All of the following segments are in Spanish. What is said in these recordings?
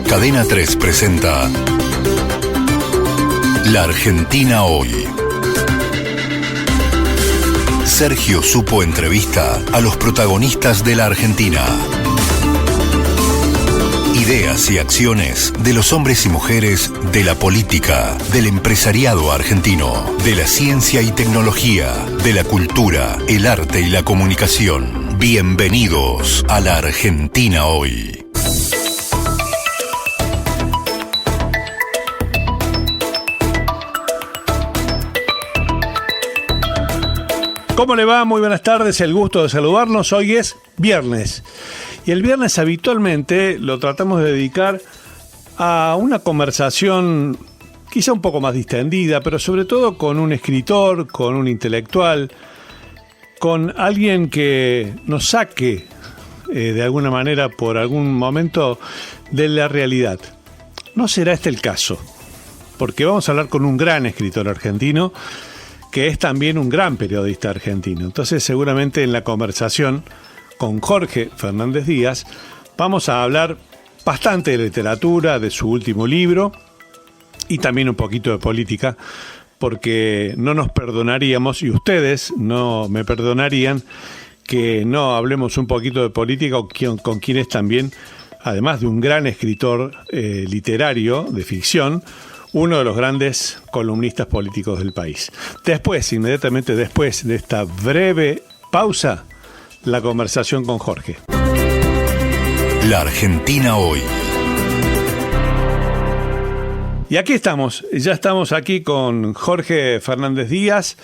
Cadena 3 presenta La Argentina Hoy. Sergio Supo entrevista a los protagonistas de la Argentina. Ideas y acciones de los hombres y mujeres de la política, del empresariado argentino, de la ciencia y tecnología, de la cultura, el arte y la comunicación. Bienvenidos a La Argentina Hoy. ¿Cómo le va? Muy buenas tardes, el gusto de saludarnos. Hoy es viernes y el viernes habitualmente lo tratamos de dedicar a una conversación quizá un poco más distendida, pero sobre todo con un escritor, con un intelectual, con alguien que nos saque de alguna manera por algún momento de la realidad. No será este el caso, porque vamos a hablar con un gran escritor argentino que es también un gran periodista argentino. Entonces, seguramente en la conversación con Jorge Fernández Díaz vamos a hablar bastante de literatura, de su último libro y también un poquito de política, porque no nos perdonaríamos, y ustedes no me perdonarían, que no hablemos un poquito de política con quien es también, además de un gran escritor literario de ficción, uno de los grandes columnistas políticos del país. Después, inmediatamente después de esta breve pausa, la conversación con Jorge. La Argentina Hoy. Y aquí estamos, ya estamos aquí con Jorge Fernández Díaz.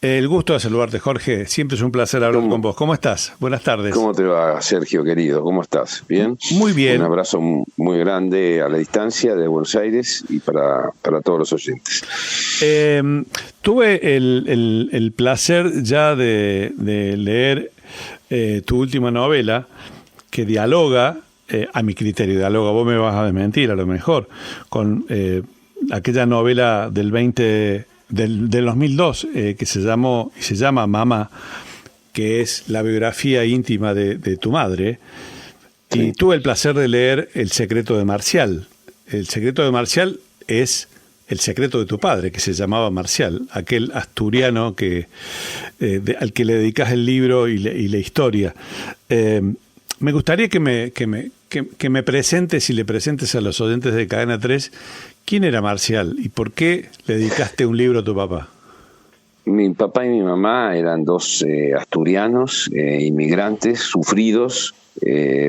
El gusto de saludarte, Jorge. Siempre es un placer hablar con vos. ¿Cómo estás? Buenas tardes. ¿Cómo te va, Sergio, querido? ¿Cómo estás? ¿Bien? Muy bien. Un abrazo muy grande a la distancia de Buenos Aires y para todos los oyentes. Tuve el placer ya de leer tu última novela, que dialoga, a mi criterio dialoga, vos me vas a desmentir a lo mejor, con aquella novela del 2002 que se llama Mamá, que es la biografía íntima de tu madre. Sí. Y tuve el placer de leer El secreto de Marcial. El secreto de Marcial es el secreto de tu padre, que se llamaba Marcial, aquel asturiano al que le dedicas el libro y la historia. Me gustaría que me presentes y le presentes a los oyentes de Cadena 3 quién era Marcial y por qué le dedicaste un libro a tu papá. Mi papá y mi mamá eran dos asturianos, inmigrantes, sufridos,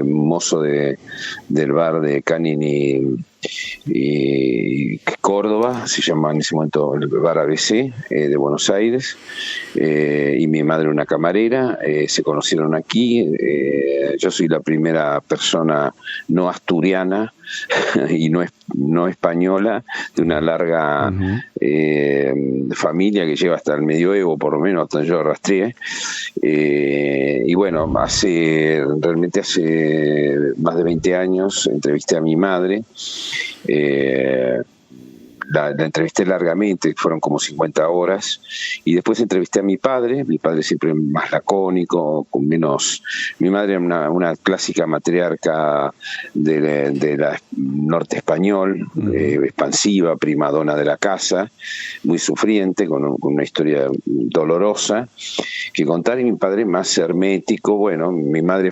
mozo del bar de Canini y Córdoba, se llamaba en ese momento el bar ABC, de Buenos Aires, y mi madre una camarera. Se conocieron aquí. Yo soy la primera persona no asturiana y no española de una larga familia que lleva hasta el medioevo, por lo menos hasta yo rastreé. Y bueno, realmente hace más de 20 años entrevisté a mi madre. La entrevisté largamente, fueron como 50 horas, y después entrevisté a mi padre siempre más lacónico, con menos. Mi madre era una clásica matriarca de la norte español, expansiva, primadona de la casa, muy sufriente, con una historia dolorosa que contar, y mi padre más hermético. Bueno, mi madre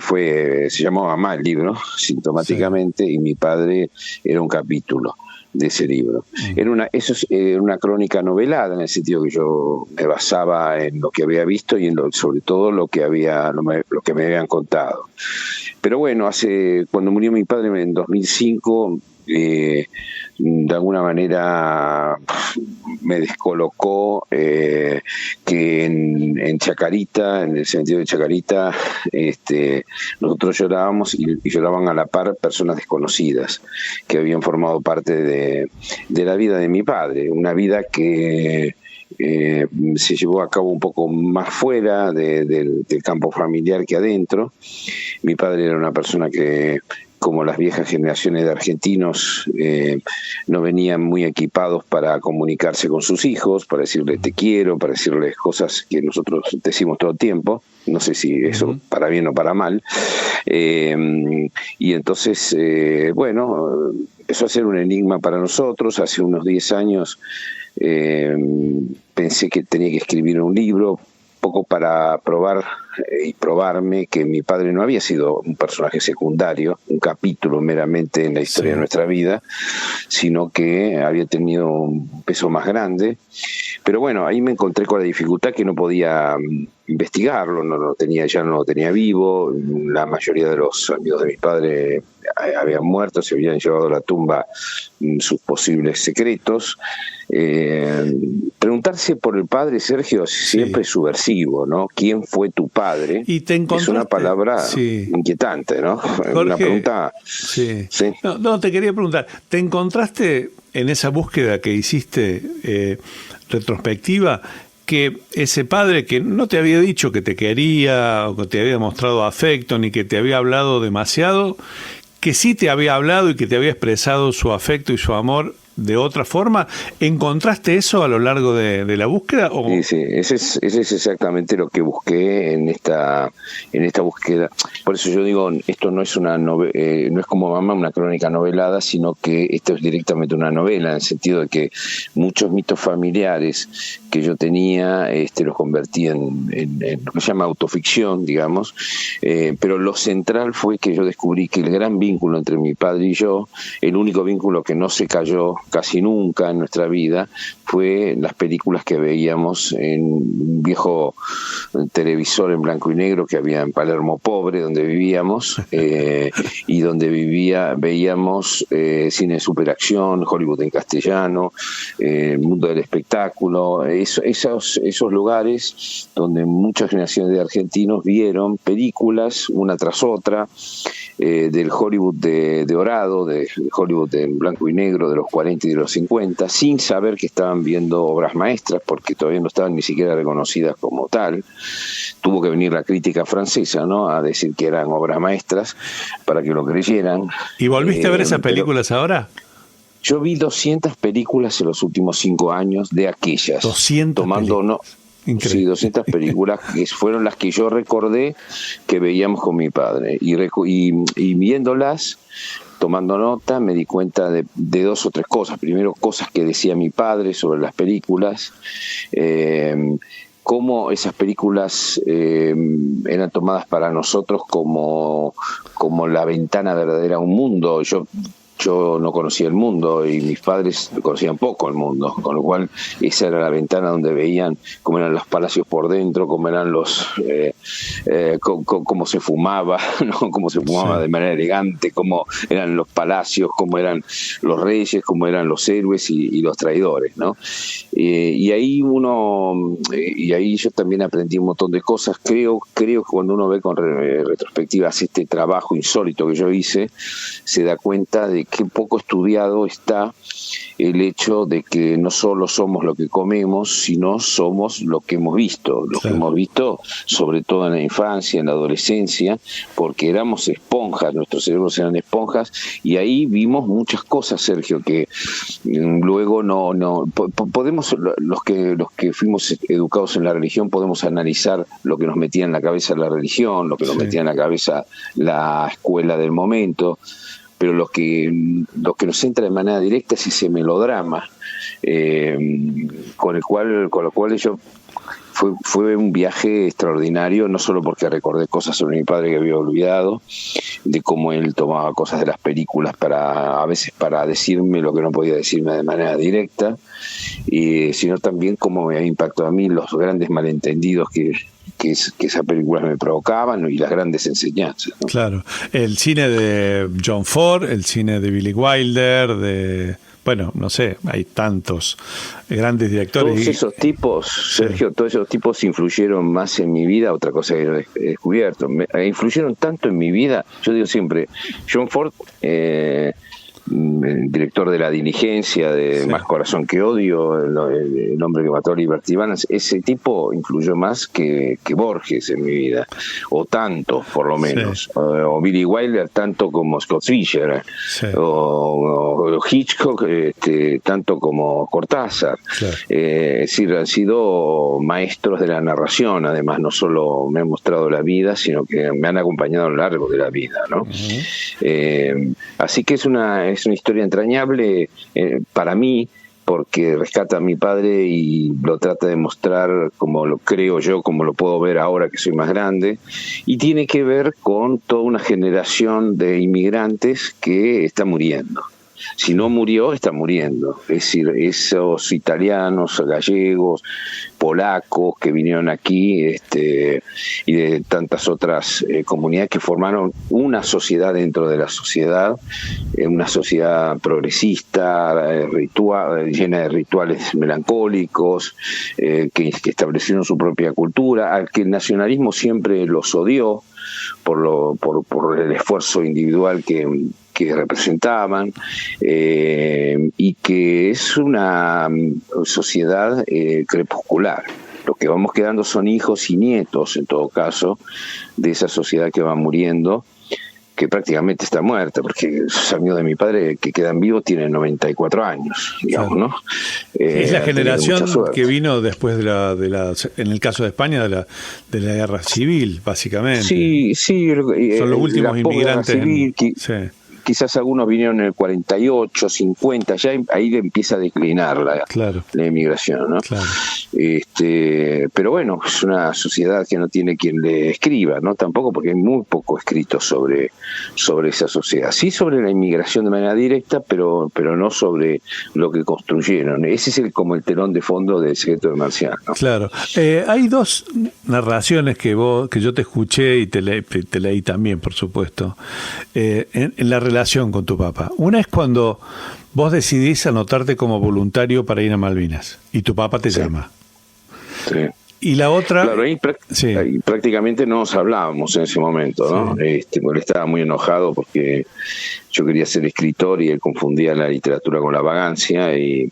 se llamaba Mamá el libro, sintomáticamente, sí. Y mi padre era un capítulo de ese libro. Era una crónica novelada, en el sentido que yo me basaba en lo que había visto y sobre todo lo que me habían contado. Pero bueno, cuando murió mi padre en 2005, de alguna manera me descolocó que en Chacarita, en el cementerio de Chacarita, nosotros llorábamos y lloraban a la par personas desconocidas que habían formado parte de la vida de mi padre, una vida que se llevó a cabo un poco más fuera del campo familiar que adentro. Mi padre era una persona que como las viejas generaciones de argentinos no venían muy equipados para comunicarse con sus hijos, para decirles te quiero, para decirles cosas que nosotros decimos todo el tiempo, no sé si eso para bien o para mal, y entonces, empezó a ser un enigma para nosotros. Hace unos 10 años pensé que tenía que escribir un libro, poco para probar y probarme que mi padre no había sido un personaje secundario, un capítulo meramente en la historia de nuestra vida, sino que había tenido un peso más grande. Pero bueno, ahí me encontré con la dificultad que no podía investigarlo, ya no lo tenía vivo. La mayoría de los amigos de mi padre habían muerto, se habían llevado a la tumba sus posibles secretos. Preguntarse por el padre, Sergio, siempre es subversivo, ¿no? ¿Quién fue tu padre? Y es una palabra inquietante, ¿no? Jorge, una pregunta. Sí. No, te quería preguntar, ¿te encontraste en esa búsqueda que hiciste retrospectiva que ese padre que no te había dicho que te quería o que te había mostrado afecto ni que te había hablado demasiado, que sí te había hablado y que te había expresado su afecto y su amor de otra forma? ¿Encontraste eso a lo largo de la búsqueda? ¿O? Sí, ese es exactamente lo que busqué en esta búsqueda. Por eso yo digo, esto no es no es como Mamá, una crónica novelada, sino que esto es directamente una novela, en el sentido de que muchos mitos familiares que yo tenía los convertí en lo que se llama autoficción, digamos, pero lo central fue que yo descubrí que el gran vínculo entre mi padre y yo, el único vínculo que no se cayó casi nunca en nuestra vida, fue las películas que veíamos en un viejo televisor en blanco y negro que había en Palermo Pobre, donde vivíamos, y donde veíamos cine de superacción, Hollywood en castellano, el mundo del espectáculo, esos lugares donde muchas generaciones de argentinos vieron películas una tras otra, del Hollywood de dorado, del Hollywood en blanco y negro de los 40 y de los 50, sin saber que estaban viendo obras maestras, porque todavía no estaban ni siquiera reconocidas como tal. Tuvo que venir la crítica francesa, ¿no?, a decir que eran obras maestras para que lo creyeran. ¿Y volviste a ver esas películas ahora? Yo vi 200 películas en los últimos 5 años de aquellas. 200 películas. Sí, 200 películas que fueron las que yo recordé que veíamos con mi padre. Y viéndolas, tomando nota, me di cuenta de 2 o 3 cosas. Primero, cosas que decía mi padre sobre las películas, cómo esas películas eran tomadas para nosotros como la ventana verdadera a un mundo. Yo no conocía el mundo y mis padres conocían poco el mundo, con lo cual esa era la ventana donde veían cómo eran los palacios por dentro, cómo eran cómo se fumaba, ¿no? Cómo se fumaba de manera elegante, cómo eran los palacios, cómo eran los reyes, cómo eran los héroes y los traidores, ¿no? Y ahí yo también aprendí un montón de cosas. Creo que cuando uno ve con retrospectivas este trabajo insólito que yo hice, se da cuenta de qué poco estudiado está el hecho de que no solo somos lo que comemos, sino somos lo que hemos visto, que hemos visto sobre todo en la infancia, en la adolescencia, porque éramos esponjas, nuestros cerebros eran esponjas, y ahí vimos muchas cosas, Sergio, que luego podemos, los que fuimos educados en la religión, podemos analizar lo que nos metía en la cabeza la religión, lo que nos metía en la cabeza la escuela del momento, pero lo que nos entra de manera directa es ese melodrama, con lo cual yo fue un viaje extraordinario, no solo porque recordé cosas sobre mi padre que había olvidado, de cómo él tomaba cosas de las películas a veces para decirme lo que no podía decirme de manera directa, sino también cómo me había impactado a mí los grandes malentendidos que esas películas me provocaban y las grandes enseñanzas, ¿no? Claro, el cine de John Ford, el cine de Billy Wilder, bueno, no sé, hay tantos grandes directores. Todos esos tipos, Sergio, todos esos tipos influyeron más en mi vida, otra cosa que he descubierto. Influyeron tanto en mi vida, yo digo siempre, John Ford director de La Diligencia, de Sí. Más Corazón que Odio, el hombre que mató a Liberty Balance. Ese tipo influyó más que Borges en mi vida, o tanto, por lo menos. Sí. O Billy Wilder, tanto como Scott Fischer, Sí. o Hitchcock, tanto como Cortázar. Claro. Es decir, han sido maestros de la narración, además, no solo me han mostrado la vida, sino que me han acompañado a lo largo de la vida, ¿no? Uh-huh. Así que es una historia entrañable para mí, porque rescata a mi padre y lo trata de mostrar como lo creo yo, como lo puedo ver ahora que soy más grande, y tiene que ver con toda una generación de inmigrantes que está muriendo. Si no murió, está muriendo. Es decir, esos italianos, gallegos, polacos que vinieron aquí, y de tantas otras comunidades que formaron una sociedad dentro de la sociedad, una sociedad progresista, llena de rituales melancólicos, que establecieron su propia cultura, al que el nacionalismo siempre los odió por el esfuerzo individual que representaban, y que es una sociedad crepuscular. Lo que vamos quedando son hijos y nietos, en todo caso, de esa sociedad que va muriendo, que prácticamente está muerta, porque los amigos de mi padre que quedan vivos tienen 94 años, digamos, Claro. ¿no? Es la generación mucha suerte. que vino después en el caso de España, de la guerra civil, básicamente. Sí, Son los últimos la posguerra inmigrantes. civil, Sí. quizás algunos vinieron en el 48, 50, ya ahí empieza a declinar Claro. la inmigración, ¿no? Claro. Pero bueno, es una sociedad que no tiene quien le escriba, ¿no? Tampoco, porque hay muy poco escrito sobre esa sociedad. Sí sobre la inmigración de manera directa, pero no sobre lo que construyeron. Ese es como el telón de fondo del Secreto del Marciano, ¿no? Claro. Hay dos narraciones que yo te escuché y te leí también, por supuesto, en la relación con tu papá. Una es cuando vos decidís anotarte como voluntario para ir a Malvinas y tu papá te llama. Sí. Y la otra... Claro, ahí prácticamente no nos hablábamos en ese momento, ¿no? Sí. Porque él estaba muy enojado porque yo quería ser escritor y él confundía la literatura con la vagancia y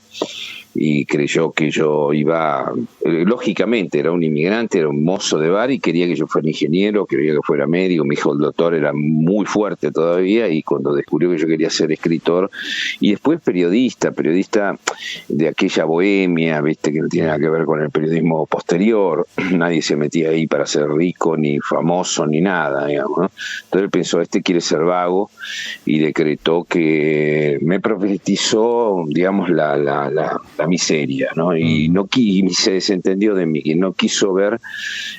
creyó que yo iba, lógicamente era un inmigrante, era un mozo de bar y quería que yo fuera ingeniero, quería que fuera médico. Mi hijo el doctor era muy fuerte todavía, y cuando descubrió que yo quería ser escritor y después periodista de aquella bohemia, viste, que no tiene nada que ver con el periodismo posterior, nadie se metía ahí para ser rico ni famoso ni nada, digamos, ¿no? Entonces él pensó, quiere ser vago, y decretó que me profetizó, digamos, la miseria, ¿no? Y se desentendió de mí, y no quiso ver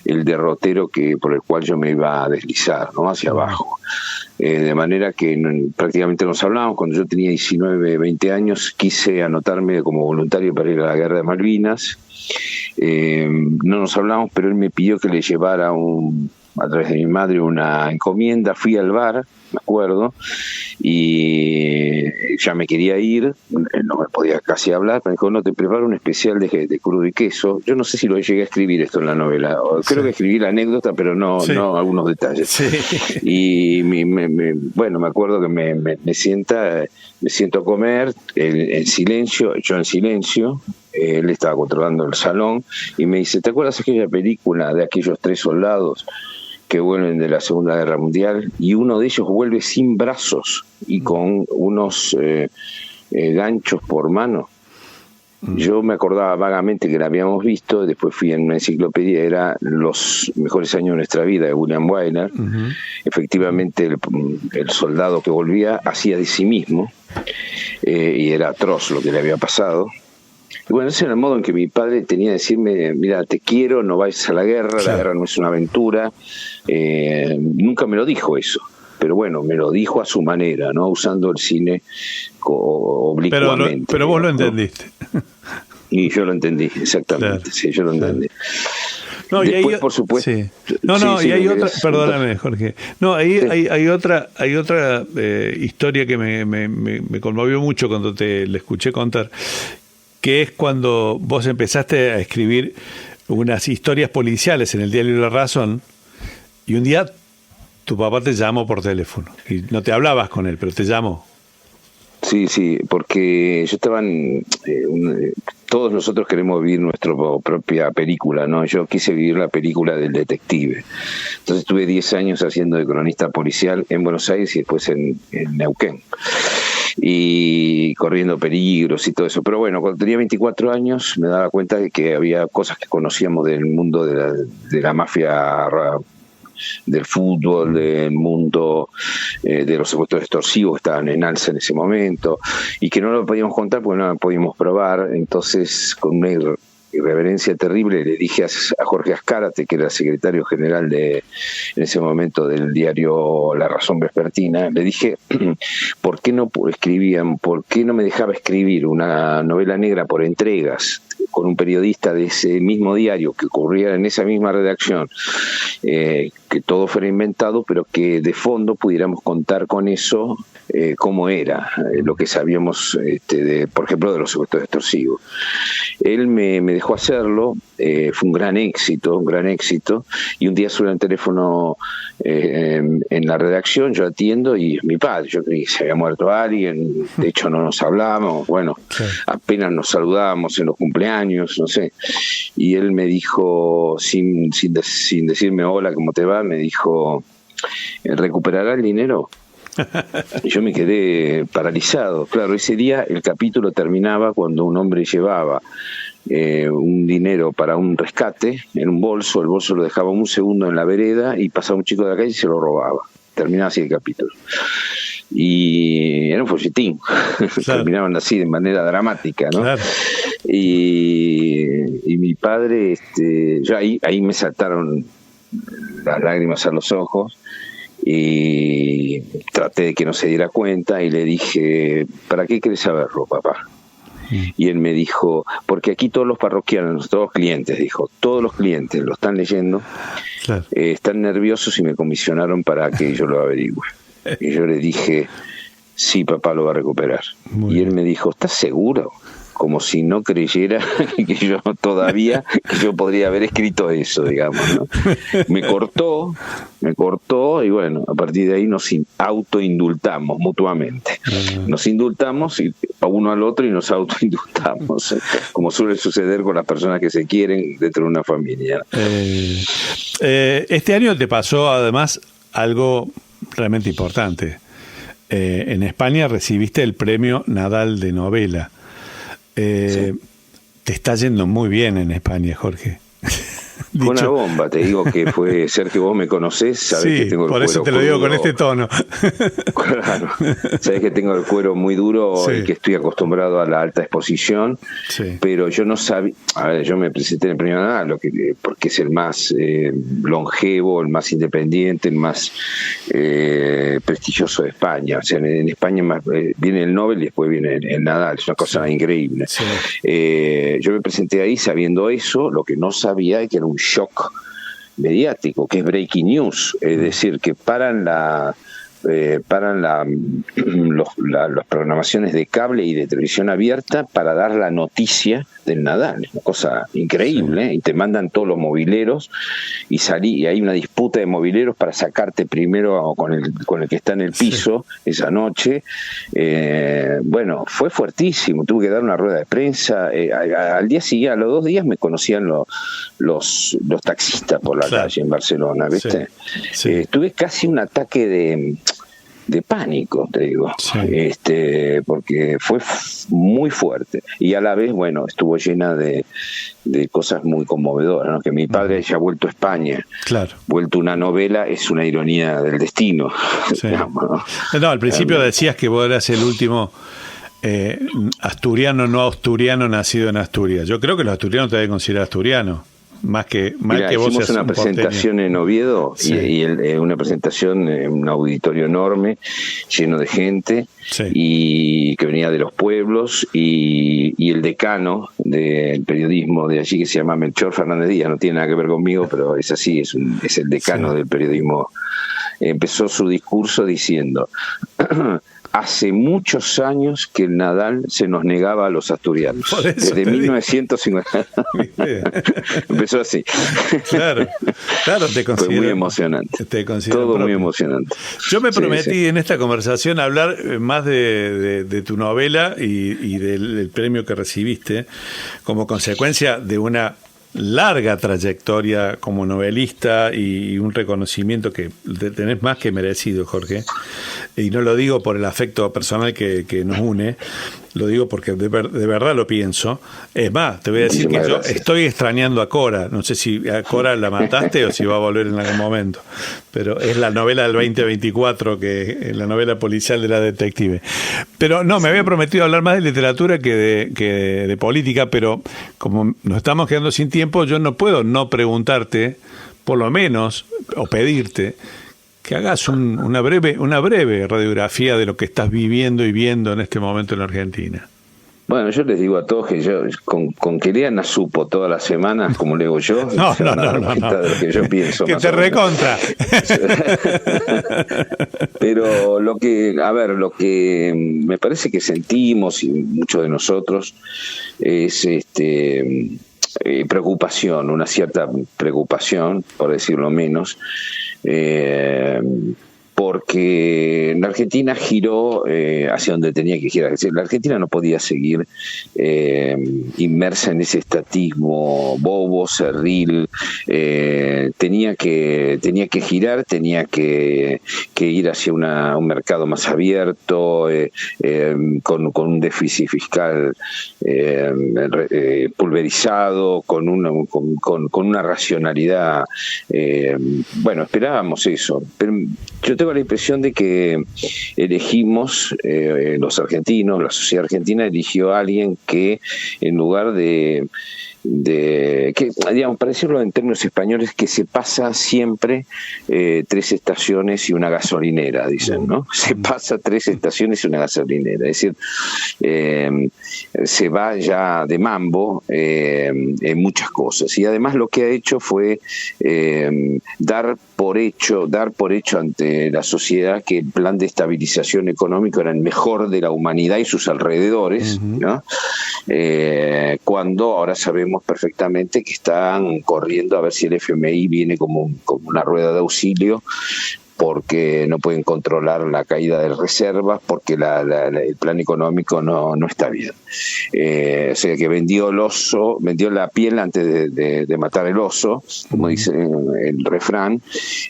el derrotero por el cual yo me iba a deslizar, ¿no? Hacia abajo. De manera que prácticamente nos hablábamos. Cuando yo tenía 19, 20 años, quise anotarme como voluntario para ir a la guerra de Malvinas. No nos hablamos, pero él me pidió que le llevara a través de mi madre una encomienda. Fui al bar, me acuerdo, y ya me quería ir, no me podía casi hablar, me dijo, no, te preparo un especial de crudo y queso. Yo no sé si lo llegué a escribir esto en la novela, creo que escribí la anécdota, pero no algunos detalles. Sí. Y me acuerdo que me siento a comer en silencio, yo en silencio. Él estaba controlando el salón y me dice, ¿te acuerdas aquella película de aquellos 3 soldados que vuelven de la Segunda Guerra Mundial? Y uno de ellos vuelve sin brazos y con unos ganchos por mano. Yo me acordaba vagamente que la habíamos visto, después fui en una enciclopedia, era Los mejores años de nuestra vida, de William Wyler. Uh-huh. Efectivamente, el soldado que volvía hacía de sí mismo, y era atroz lo que le había pasado. Y bueno, ese era el modo en que mi padre tenía de decirme, mira, te quiero, no vayas a la guerra, claro. La guerra no es una aventura. Nunca me lo dijo eso, pero bueno, me lo dijo a su manera, ¿no? Usando el cine oblicuamente. Pero vos lo entendiste. Y yo lo entendí, exactamente, claro. Sí, yo lo entendí. No, después, y hay, por supuesto. Sí. Y hay otra, perdóname, Jorge. No, hay otra historia que me conmovió mucho cuando le escuché contar, que es cuando vos empezaste a escribir unas historias policiales en el diario La Razón, y un día tu papá te llamó por teléfono, y no te hablabas con él, pero te llamó. Sí, porque yo estaba todos nosotros queremos vivir nuestra propia película, ¿no? Yo quise vivir la película del detective. Entonces estuve 10 años haciendo de cronista policial en Buenos Aires y después en Neuquén, y corriendo peligros y todo eso. Pero bueno, cuando tenía 24 años me daba cuenta de que había cosas que conocíamos del mundo de la mafia, del fútbol, del mundo de los secuestros extorsivos, que estaban en alza en ese momento, y que no lo podíamos contar porque no lo podíamos probar. Entonces, con una irreverencia terrible, le dije a Jorge Azcárate, que era secretario general en ese momento del diario La Razón Vespertina, le dije, ¿por qué no me dejaba escribir una novela negra por entregas con un periodista de ese mismo diario que ocurría en esa misma redacción, que todo fuera inventado, pero que de fondo pudiéramos contar con eso cómo era, lo que sabíamos, por ejemplo, de los secuestros extorsivos. Él me dejó hacerlo, fue un gran éxito, y un día suena el teléfono en la redacción, yo atiendo y es mi padre. Yo creí que se había muerto alguien, de hecho no nos hablábamos, bueno, apenas nos saludábamos en los cumpleaños, no sé, y él me dijo, sin decirme hola, ¿cómo te va?, me dijo, ¿recuperará el dinero? Y yo me quedé paralizado. Claro, ese día el capítulo terminaba cuando un hombre llevaba un dinero para un rescate en un bolso, el bolso lo dejaba un segundo en la vereda y pasaba un chico de la calle y se lo robaba. Terminaba así el capítulo. Y era un folletín. Claro. Terminaban así de manera dramática, ¿no? Claro. Y mi padre, yo ahí me saltaron las lágrimas a los ojos, y traté de que no se diera cuenta y le dije, ¿para qué querés saberlo, papá? Y él me dijo, porque aquí todos los parroquianos, todos los clientes, dijo, todos los clientes lo están leyendo, claro, están nerviosos y me comisionaron para que yo lo averigüe. Y yo le dije, sí, papá lo va a recuperar. Muy bien. Él me dijo, ¿estás seguro? Como si no creyera que yo podría haber escrito eso, digamos, ¿no? Me cortó y bueno, a partir de ahí nos autoindultamos mutuamente. Nos indultamos a uno al otro y nos autoindultamos, como suele suceder con las personas que se quieren dentro de una familia. Este año te pasó además algo realmente importante. En España recibiste el premio Nadal de novela. Sí. Te está yendo muy bien en España, Jorge. Fue una bomba, te digo que fue, Sergio, vos me conocés, sabés, sí, que tengo el cuero. Por eso te lo digo con este tono. Claro, sabés que tengo el cuero muy duro, sí, y que estoy acostumbrado a la alta exposición, sí, pero yo no sabía. A ver, yo me presenté en el premio Nadal porque es el más longevo, el más independiente, el más prestigioso de España. O sea, en España viene el Nobel y después viene el Nadal, es una cosa, sí, increíble. Sí. Yo me presenté ahí sabiendo eso. Lo que no sabía es que era un shock mediático, que es breaking news, es decir, que paran las programaciones de cable y de televisión abierta para dar la noticia del Nadal. Es una cosa increíble, sí, y te mandan todos los mobileros y hay una disputa de mobileros para sacarte primero con el que está en el piso, sí, esa noche. Bueno, fue fuertísimo, tuve que dar una rueda de prensa. Al día siguiente, a los 2 días me conocían los taxistas por la, claro, calle en Barcelona, ¿viste? Sí, sí. Tuve casi un ataque de pánico, te digo, sí, porque fue muy fuerte y a la vez, bueno, estuvo llena de cosas muy conmovedoras, ¿no? Que mi padre haya vuelto a España, claro, vuelto una novela, es una ironía del destino. Sí. Digamos, ¿no? No, al principio decías que vos eras el último asturiano, no asturiano, nacido en Asturias. Yo creo que los asturianos te deben considerar asturiano. Más que vos. Hicimos una presentación en Oviedo, sí, y una presentación en un auditorio enorme, lleno de gente, sí, y que venía de los pueblos, y el decano del periodismo de allí, que se llama Melchor Fernández Díaz, no tiene nada que ver conmigo, pero es así, es el decano, sí, del periodismo. Empezó su discurso diciendo: hace muchos años que el Nadal se nos negaba a los asturianos. Desde 1950. Empezó así. Claro, te considero. Fue muy emocionante. Todo propio. Muy emocionante. Yo me prometí en esta conversación hablar más de tu novela y del premio que recibiste como consecuencia de una larga trayectoria como novelista y un reconocimiento que tenés más que merecido, Jorge. Y no lo digo por el afecto personal que nos une, lo digo porque de verdad lo pienso. Es más, te voy a decir que yo estoy extrañando a Cora. No sé si a Cora la mataste o si va a volver en algún momento. Pero es la novela del 2024, que la novela policial de la detective. Pero no, me había prometido hablar más de literatura que de política, pero como nos estamos quedando sin tiempo, yo no puedo no preguntarte, por lo menos, o pedirte, que hagas una breve radiografía de lo que estás viviendo y viendo en este momento en la Argentina. Bueno, yo les digo a todos que yo con que lean a Supo todas las semanas, como leo yo, no. De lo que yo pienso. Que te recontra. Pero lo que me parece que sentimos, y muchos de nosotros, es preocupación, una cierta preocupación, por decirlo menos, porque la Argentina giró hacia donde tenía que girar. Es decir, la Argentina no podía seguir inmersa en ese estatismo bobo, cerril. Tenía que girar, tenía que ir hacia un mercado más abierto, con un déficit fiscal pulverizado, con una racionalidad. Bueno, esperábamos eso, pero yo tengo la impresión de que elegimos, los argentinos, la sociedad argentina eligió a alguien que, en lugar de que, digamos, para decirlo en términos españoles, que se pasa siempre 3 estaciones y una gasolinera, dicen, ¿no? Se pasa 3 estaciones y una gasolinera, es decir, se va ya de mambo en muchas cosas, y además lo que ha hecho fue dar por hecho ante la sociedad que el plan de estabilización económico era el mejor de la humanidad y sus alrededores, ¿no? Cuando ahora sabemos perfectamente que están corriendo a ver si el FMI viene como una rueda de auxilio, porque no pueden controlar la caída de reservas, porque el plan económico no está bien. O sea que vendió la piel antes de matar el oso, como dice el refrán,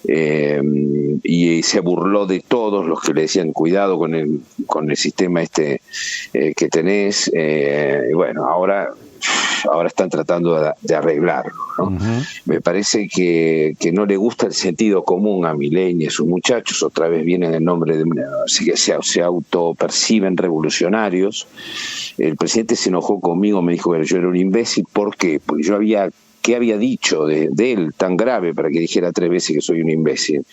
y se burló de todos los que le decían cuidado con el sistema que tenés. Bueno, ahora están tratando de arreglarlo, ¿no? Me parece que no le gusta el sentido común a Milei y a sus muchachos. Otra vez vienen en nombre de se autoperciben revolucionarios. El presidente se enojó conmigo, me dijo que yo era un imbécil. ¿Por qué? Porque ¿qué había dicho de él tan grave para que dijera 3 veces que soy un imbécil?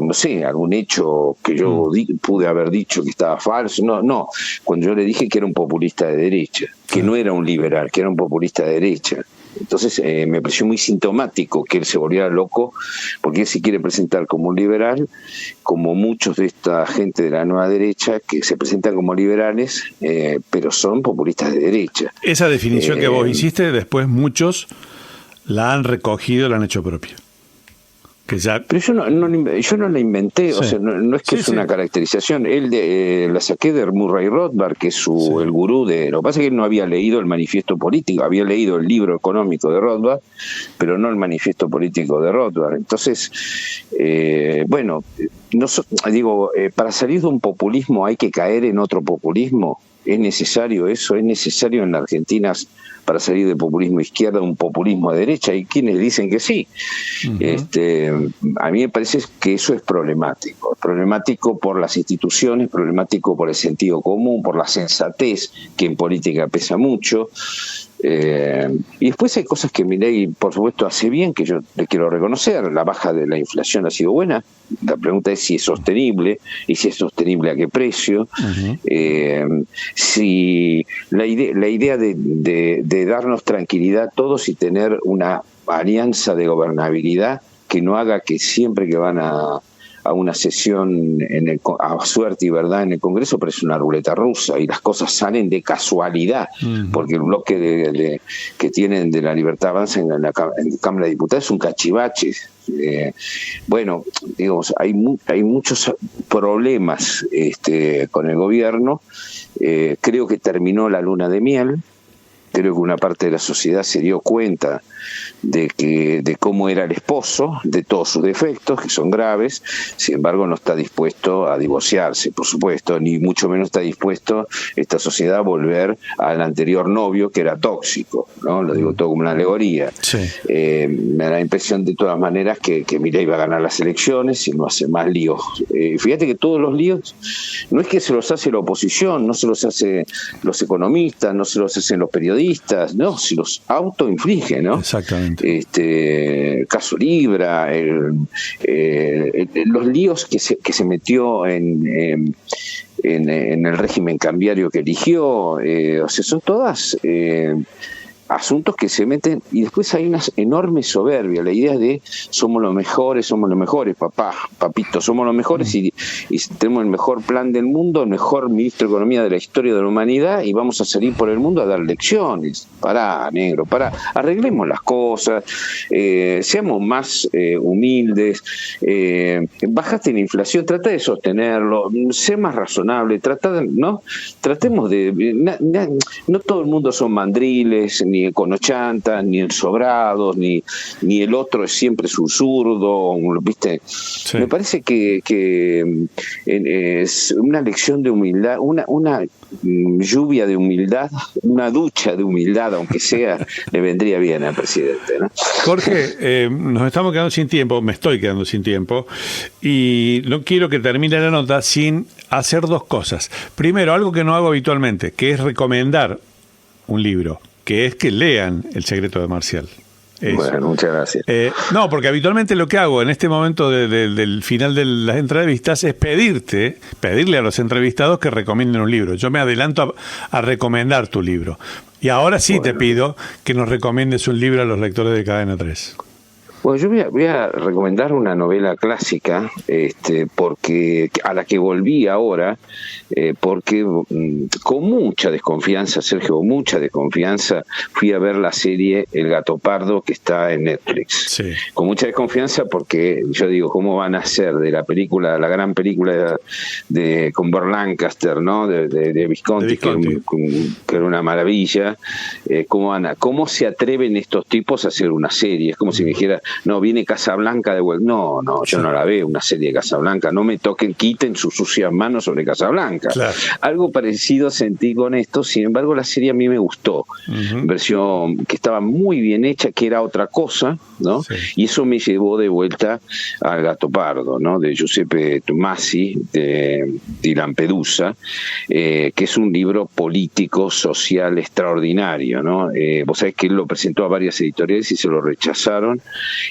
No sé, algún hecho que yo pude haber dicho que estaba falso. No, cuando yo le dije que era un populista de derecha, que no era un liberal, que era un populista de derecha. Entonces me pareció muy sintomático que él se volviera loco, porque él se quiere presentar como un liberal, como muchos de esta gente de la nueva derecha que se presentan como liberales, pero son populistas de derecha. Esa definición que vos hiciste, después muchos la han recogido, la han hecho propia. Pero yo no la inventé, sí. O sea, no es que es una caracterización. La saqué de Murray Rothbard, que es el gurú de... Lo que pasa es que él no había leído el manifiesto político, había leído el libro económico de Rothbard, pero no el manifiesto político de Rothbard. Entonces, bueno, para salir de un populismo hay que caer en otro populismo. ¿Es necesario eso? ¿Es necesario en la Argentina, para salir del populismo izquierda, un populismo de derecha? Hay quienes dicen que sí. A mí me parece que eso es problemático. Es problemático por las instituciones, problemático por el sentido común, por la sensatez, que en política pesa mucho. Y después hay cosas que Milei, por supuesto, hace bien, que yo le quiero reconocer. La baja de la inflación ha sido buena. La pregunta es si es sostenible, y si es sostenible a qué precio. Si la idea de darnos tranquilidad a todos y tener una alianza de gobernabilidad que no haga que siempre que van a a una sesión a suerte y verdad en el Congreso, pero es una ruleta rusa y las cosas salen de casualidad, porque el bloque que tienen de la Libertad Avanza en la Cámara de Diputados es un cachivache. Bueno, digamos, hay muchos problemas con el gobierno. Creo que terminó la luna de miel. Creo que una parte de la sociedad se dio cuenta de cómo era el esposo, de todos sus defectos, que son graves. Sin embargo, no está dispuesto a divorciarse, por supuesto, ni mucho menos está dispuesto esta sociedad a volver al anterior novio, que era tóxico, ¿no? Lo digo todo como una alegoría. Sí. Me da la impresión, de todas maneras, que Milei va a ganar las elecciones y no hace más líos. Fíjate que todos los líos no es que se los hace la oposición, no se los hace los economistas, no se los hacen los periodistas, no, si los autoinfligen, ¿no? Exactamente. Caso Libra, los líos que se metió en el régimen cambiario que eligió, o sea, son todas asuntos que se meten, y después hay una enorme soberbia, la idea de somos los mejores, papito, somos los mejores y tenemos el mejor plan del mundo, el mejor ministro de Economía de la historia de la humanidad, y vamos a salir por el mundo a dar lecciones. Pará, negro, arreglemos las cosas, seamos más humildes, bajate la inflación, trata de sostenerlo, sé más razonable, tratemos de, no todo el mundo son mandriles, ni econochantas, ni el sobrado, ni el otro es siempre su zurdo, ¿viste? Sí. Me parece que es una lección de humildad, una lluvia de humildad, una ducha de humildad, aunque sea, le vendría bien al presidente, ¿no? Jorge, nos estamos quedando sin tiempo, me estoy quedando sin tiempo, y no quiero que termine la nota sin hacer dos cosas. Primero, algo que no hago habitualmente, que es recomendar un libro, que es que lean El secreto de Marcial. Eso. Bueno, muchas gracias. No, porque habitualmente lo que hago en este momento del final de las entrevistas es pedirle a los entrevistados que recomienden un libro. Yo me adelanto a recomendar tu libro. Y ahora sí, bueno, te pido que nos recomiendes un libro a los lectores de Cadena 3. Bueno, yo voy a recomendar una novela clásica, porque a la que volví ahora, porque con mucha desconfianza, Sergio, fui a ver la serie El Gato Pardo, que está en Netflix. Sí. Con mucha desconfianza porque yo digo, ¿cómo van a hacer de la película, la gran película con Burt Lancaster, ¿no? de Visconti, que era una maravilla? ¿Cómo se atreven estos tipos a hacer una serie? Es como si me dijera, no, viene Casablanca de vuelta. No, yo no la veo, una serie de Casablanca. No me quiten sus sucias manos sobre Casablanca. Claro. Algo parecido sentí con esto, sin embargo la serie a mí me gustó. Versión que estaba muy bien hecha, que era otra cosa, ¿no? Sí. Y eso me llevó de vuelta al Gato Pardo, ¿no? De Giuseppe Tomasi, de Lampedusa, que es un libro político, social extraordinario, ¿no? Vos sabés que él lo presentó a varias editoriales y se lo rechazaron,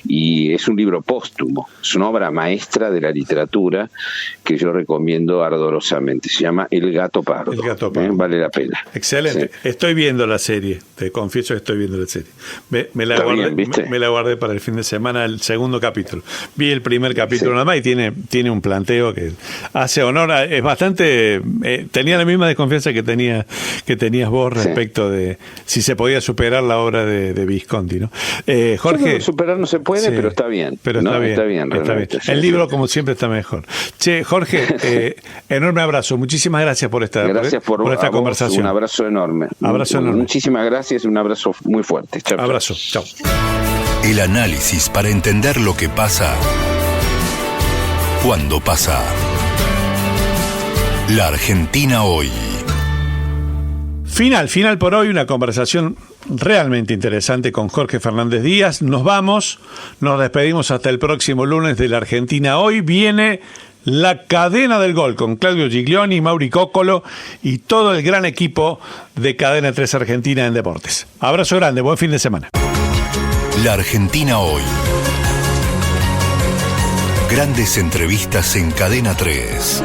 y es un libro póstumo, es una obra maestra de la literatura que yo recomiendo ardorosamente. Se llama El Gato Pardo. El Gato Pardo. Vale la pena. Excelente. Sí. Estoy viendo la serie, te confieso que estoy viendo la serie. Me la guardé para el fin de semana, el segundo capítulo. Vi el primer capítulo nada más y tiene un planteo que hace honor a, es bastante, tenía la misma desconfianza que tenías vos respecto de si se podía superar la obra de Visconti, ¿no? Jorge, no, superar no se puede, pero está bien. Pero está bien. El libro, como siempre, está mejor. Che, Jorge, enorme abrazo. Muchísimas gracias por esta conversación. Un abrazo enorme. Muchísimas gracias, un abrazo muy fuerte. Chao. Abrazo. Chao. El análisis para entender lo que pasa cuando pasa. La Argentina hoy. Final por hoy, una conversación realmente interesante con Jorge Fernández Díaz. Nos despedimos hasta el próximo lunes de La Argentina hoy. Viene La Cadena del Gol con Claudio Giglioni, Mauri Cóccolo y todo el gran equipo de Cadena 3 Argentina en Deportes. Abrazo grande, buen fin de semana. La Argentina hoy. Grandes entrevistas en Cadena 3.